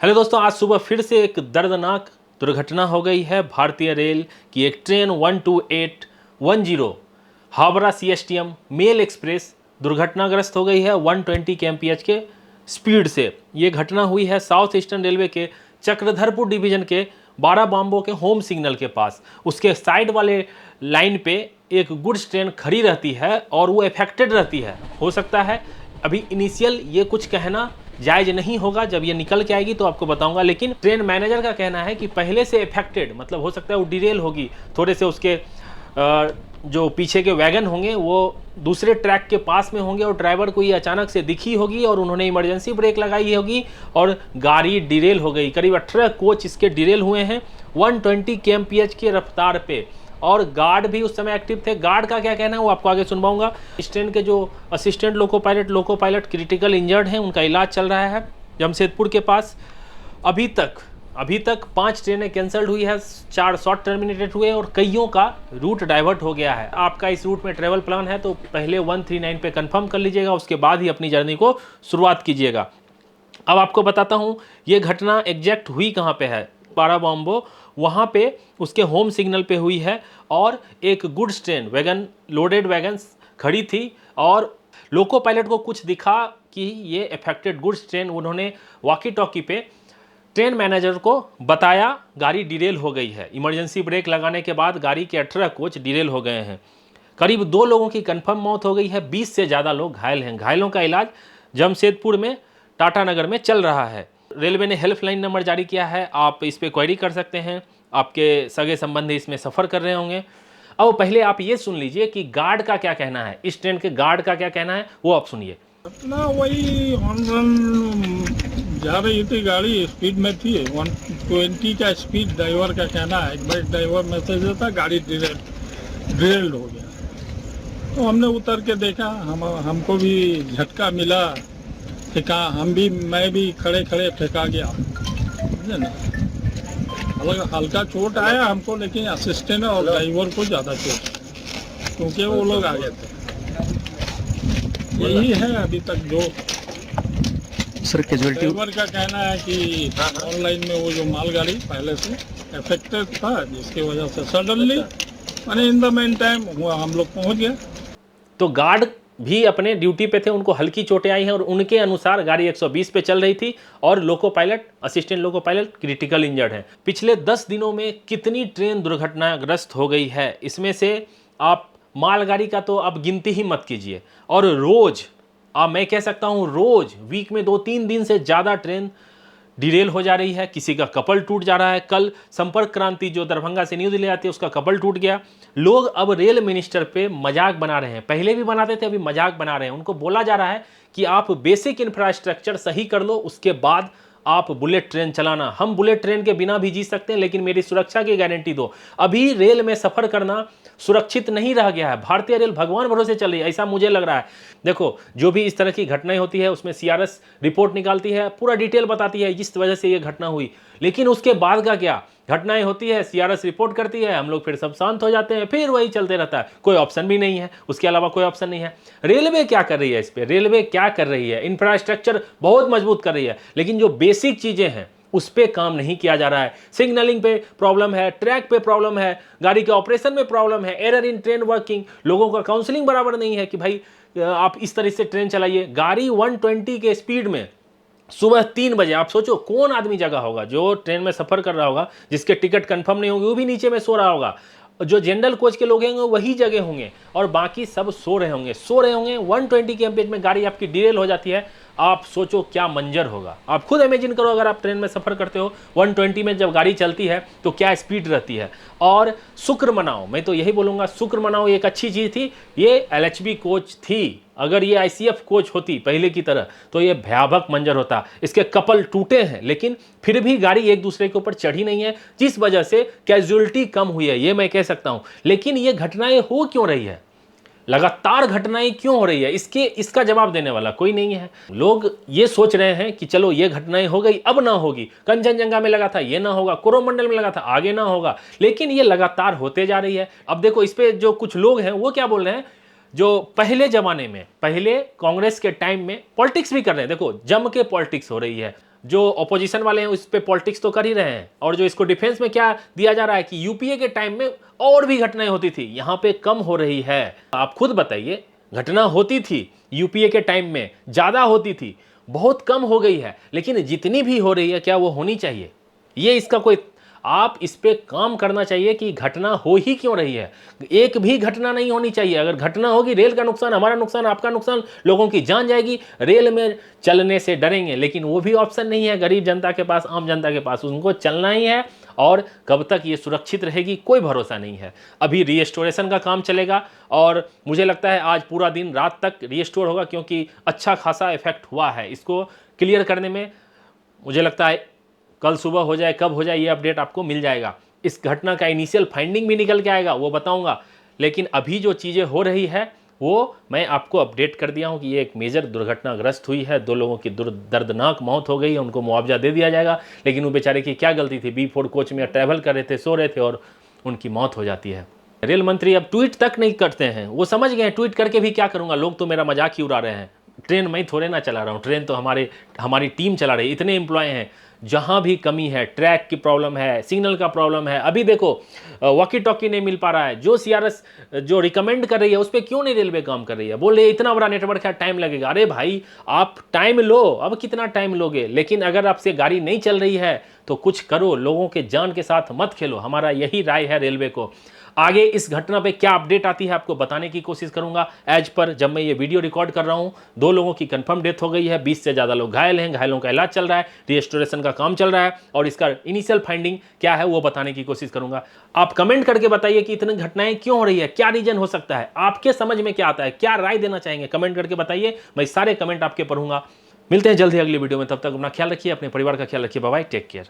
Hello दोस्तों, आज सुबह फिर से एक दर्दनाक दुर्घटना हो गई है। भारतीय रेल की एक train 12810 Howrah CSTM mail express दुर्घटनाग्रस्त हो गई है 120 kmph के स्पीड से। ये घटना हुई है साउथ ईस्टर्न रेलवे के चक्रधरपुर डिवीजन के बाराबाम्बो के होम सिग्नल के पास। उसके साइड वाले लाइन पे एक गुड्स ट्रेन खड़ी रहती है और वो अफेक्टेड रहती है। हो सकता है अभी इनिशियल ये कुछ कहना जायज़ नहीं होगा, जब ये निकल के आएगी तो आपको बताऊंगा। लेकिन ट्रेन मैनेजर का कहना है कि पहले से अफेक्टेड मतलब हो सकता है वो डिरेल होगी, थोड़े से उसके जो पीछे के वैगन होंगे वो दूसरे ट्रैक के पास में होंगे और ड्राइवर को ये अचानक से दिखी होगी और उन्होंने इमरजेंसी ब्रेक लगाई होगी और गाड़ी डिरेल हो गई। करीब 18 कोच इसके डिरेल हुए हैं 120 kmph की रफ्तार पे, और गार्ड भी उस समय एक्टिव थे। गार्ड का क्या कहना है वो आपको आगे सुनवाऊंगा। इस ट्रेन के जो assistant loco pilot critical injured हैं, उनका इलाज चल रहा है जमशेदपुर के पास। अभी तक 5 ट्रेनें कैंसल्ड हुई है, 4 शॉर्ट टर्मिनेटेड हुए और कईयों का रूट डाइवर्ट हो गया है। आपका इस रूट में ट्रेवल प्लान है तो पहले 139 पे कंफर्म कर लीजिएगा, उसके बाद ही अपनी जर्नी को शुरुआत कीजिएगा। अब आपको बताता हूँ ये घटना एग्जैक्ट हुई कहाँ पे है। बाराबाम्बो वहाँ पे उसके होम सिग्नल पे हुई है और एक goods train wagon loaded wagons खड़ी थी और लोको पायलट को कुछ दिखा कि ये अफेक्टेड गुड्स ट्रेन। उन्होंने वॉकी टॉकी पे ट्रेन मैनेजर को बताया गाड़ी डिरेल हो गई है। इमरजेंसी ब्रेक लगाने के बाद गाड़ी के 18 कोच डिरेल हो गए हैं। करीब 2 लोगों की कंफर्म मौत हो गई है, 20 से ज़्यादा लोग घायल हैं। घायलों का इलाज जमशेदपुर में टाटा नगर में चल रहा है। रेलवे ने हेल्पलाइन नंबर जारी किया है, आप इस पर क्वेरी कर सकते हैं। आपके सगे संबंधी इसमें सफ़र कर रहे होंगे। अब पहले आप ये सुन लीजिए कि गार्ड का क्या कहना है, इस ट्रेन के गार्ड का क्या कहना है वो आप सुनिए। अपना वही ऑन रन जा रही थी, गाड़ी स्पीड में थी 120 का स्पीड। ड्राइवर का कहना है एक बार ड्राइवर मैसेज देता गाड़ी ड्रिल्ड हो गया। तो हमने उतर के देखा, हमको भी झटका मिला, फेंका, मैं भी खड़े फेंका गया, समझे ना। हल्का चोट आया हमको, लेकिन असिस्टेंट और ड्राइवर को ज़्यादा चोट क्योंकि वो लोग आगे थे। यही है अभी तक जो सर कैजुअलिटी। ड्राइवर का कहना है कि ऑनलाइन में वो जो मालगाड़ी पहले से अफेक्टेड था, जिसकी वजह से सडनली मैंने इन द मेन टाइम हम लोग पहुंच गए। तो गार्ड भी अपने ड्यूटी पे थे, उनको हल्की चोटें आई हैं और उनके अनुसार गाड़ी 120 पे चल रही थी और assistant loco pilot critical injured हैं। पिछले 10 दिनों में कितनी ट्रेन दुर्घटनाग्रस्त हो गई है, इसमें से आप मालगाड़ी का तो अब गिनती ही मत कीजिए। और रोज़ मैं कह सकता हूँ रोज़ वीक में 2-3 दिन से ज़्यादा ट्रेन डिरेल हो जा रही है। किसी का कपल टूट जा रहा है। कल संपर्क क्रांति जो दरभंगा से न्यू दिल्ली आती है उसका कपल टूट गया। लोग अब रेल मिनिस्टर पे मजाक बना रहे हैं, पहले भी बनाते थे अभी मजाक बना रहे हैं। उनको बोला जा रहा है कि आप बेसिक इंफ्रास्ट्रक्चर सही कर लो, उसके बाद आप बुलेट ट्रेन चलाना। हम बुलेट ट्रेन के बिना भी जी सकते हैं, लेकिन मेरी सुरक्षा की गारंटी दो। अभी रेल में सफ़र करना सुरक्षित नहीं रह गया है। भारतीय रेल भगवान भरोसे चल रही है, ऐसा मुझे लग रहा है। देखो, जो भी इस तरह की घटनाएं होती है उसमें सीआरएस रिपोर्ट निकालती है, पूरा डिटेल बताती है जिस वजह से ये घटना हुई। लेकिन उसके बाद का क्या, घटनाएं होती है, सीआरएस रिपोर्ट करती है, हम लोग फिर सब शांत हो जाते हैं, फिर वही चलते रहता है। कोई ऑप्शन भी नहीं है, उसके अलावा कोई ऑप्शन नहीं है। रेलवे क्या कर रही है इस पर, रेलवे क्या कर रही है, इंफ्रास्ट्रक्चर बहुत मजबूत कर रही है, लेकिन जो बेसिक चीज़ें हैं उस पर काम नहीं किया जा रहा है। सिग्नलिंग पे प्रॉब्लम है, ट्रैक पे प्रॉब्लम है, गाड़ी के ऑपरेशन में प्रॉब्लम है, एरर इन ट्रेन वर्किंग, लोगों का काउंसलिंग बराबर नहीं है कि भाई आप इस तरह से ट्रेन चलाइए। गाड़ी 120 के स्पीड में सुबह 3 बजे, आप सोचो कौन आदमी जगह होगा जो ट्रेन में सफ़र कर रहा होगा, जिसके टिकट कंफर्म नहीं होंगे, वो भी नीचे में सो रहा होगा। जो जनरल कोच के लोग होंगे वही जगह होंगे और बाकी सब सो रहे होंगे। 120 kmph में गाड़ी आपकी डिरेल हो जाती है, आप सोचो क्या मंजर होगा। आप खुद इमेजिन करो, अगर आप ट्रेन में सफ़र करते हो 120 में जब गाड़ी चलती है तो क्या स्पीड रहती है। और शुक्र मनाओ, मैं तो यही बोलूँगा, शुक्र मनाओ, एक अच्छी चीज़ थी ये एलएचबी कोच थी। अगर ये आईसीएफ कोच होती पहले की तरह तो ये भयावह मंजर होता। इसके कपल टूटे हैं, लेकिन फिर भी गाड़ी एक दूसरे के ऊपर चढ़ी नहीं है, जिस वजह से कैजुअलिटी कम हुई है, ये मैं कह सकता हूँ। लेकिन ये घटनाएं हो क्यों रही है, लगातार घटनाएं क्यों हो रही है, इसका जवाब देने वाला कोई नहीं है। लोग ये सोच रहे हैं कि चलो ये घटनाएं हो गई, अब ना होगी। कंचनजंगा में लगा था ये ना होगा, कोरोमंडल में लगा था आगे ना होगा, लेकिन ये लगातार होते जा रही है। अब देखो, इस पे जो कुछ लोग हैं वो क्या बोल रहे हैं, जो पहले जमाने में, पहले कांग्रेस के टाइम में पॉलिटिक्स भी कर रहे हैं। देखो, जम के पॉलिटिक्स हो रही है। जो ऑपोजिशन वाले हैं उस पे पॉलिटिक्स तो कर ही रहे हैं, और जो इसको डिफेंस में क्या दिया जा रहा है कि यूपीए के टाइम में और भी घटनाएं होती थी, यहाँ पे कम हो रही है। आप खुद बताइए, घटना होती थी यूपीए के टाइम में, ज़्यादा होती थी, बहुत कम हो गई है, लेकिन जितनी भी हो रही है क्या वो होनी चाहिए? ये इसका कोई, आप इस पे काम करना चाहिए कि घटना हो ही क्यों रही है। एक भी घटना नहीं होनी चाहिए। अगर घटना होगी, रेल का नुकसान, हमारा नुकसान, आपका नुकसान, लोगों की जान जाएगी, रेल में चलने से डरेंगे, लेकिन वो भी ऑप्शन नहीं है गरीब जनता के पास, आम जनता के पास। उनको चलना ही है, और कब तक ये सुरक्षित रहेगी कोई भरोसा नहीं है। अभी रीस्टोरेशन का काम चलेगा, और मुझे लगता है आज पूरा दिन रात तक रीस्टोर होगा, क्योंकि अच्छा खासा इफेक्ट हुआ है। इसको क्लियर करने में मुझे लगता है कल सुबह हो जाए, कब हो जाए, ये अपडेट आपको मिल जाएगा। इस घटना का इनिशियल फाइंडिंग भी निकल के आएगा, वो बताऊंगा। लेकिन अभी जो चीज़ें हो रही है वो मैं आपको अपडेट कर दिया हूँ कि ये एक मेजर दुर्घटनाग्रस्त हुई है, 2 लोगों की दर्दनाक मौत हो गई है, उनको मुआवजा दे दिया जाएगा। लेकिन वो बेचारे की क्या गलती थी? B4 कोच में ट्रैवल कर रहे थे, सो रहे थे, और उनकी मौत हो जाती है। रेल मंत्री अब ट्वीट तक नहीं करते हैं, वो समझ गए ट्वीट करके भी क्या करूँगा, लोग तो मेरा मजाक ही उड़ा रहे हैं। ट्रेन मैं थोड़े ना चला रहा हूँ, ट्रेन तो हमारी टीम चला रही है, इतने एम्प्लॉय हैं। जहाँ भी कमी है, ट्रैक की प्रॉब्लम है, सिग्नल का प्रॉब्लम है, अभी देखो वॉकी टॉकी नहीं मिल पा रहा है, जो CRS जो रिकमेंड कर रही है उस पर क्यों नहीं रेलवे काम कर रही है? बोल रही है इतना बड़ा नेटवर्क है, टाइम लगेगा। अरे भाई, आप टाइम लो, अब कितना टाइम लोगे? लेकिन अगर आपसे गाड़ी नहीं चल रही है तो कुछ करो, लोगों के जान के साथ मत खेलो। हमारा यही राय है रेलवे को। आगे इस घटना पे क्या अपडेट आती है आपको बताने की कोशिश करूंगा। एज पर जब मैं ये वीडियो रिकॉर्ड कर रहा हूं, 2 लोगों की कंफर्म डेथ हो गई है, 20 से ज़्यादा लोग घायल हैं, घायलों का इलाज चल रहा है, रिस्टोरेशन का काम चल रहा है, और इसका इनिशियल फाइंडिंग क्या है वो बताने की कोशिश करूंगा। आप कमेंट करके बताइए कि इतनी घटनाएं क्यों हो रही है, क्या रीजन हो सकता है, आपके समझ में क्या आता है, क्या राय देना चाहेंगे, कमेंट करके बताइए। मैं सारे कमेंट आपके पढ़ूंगा। मिलते हैं जल्द ही अगली वीडियो में, तब तक अपना ख्याल रखिए, अपने परिवार का ख्याल रखिए। Bye bye, take care.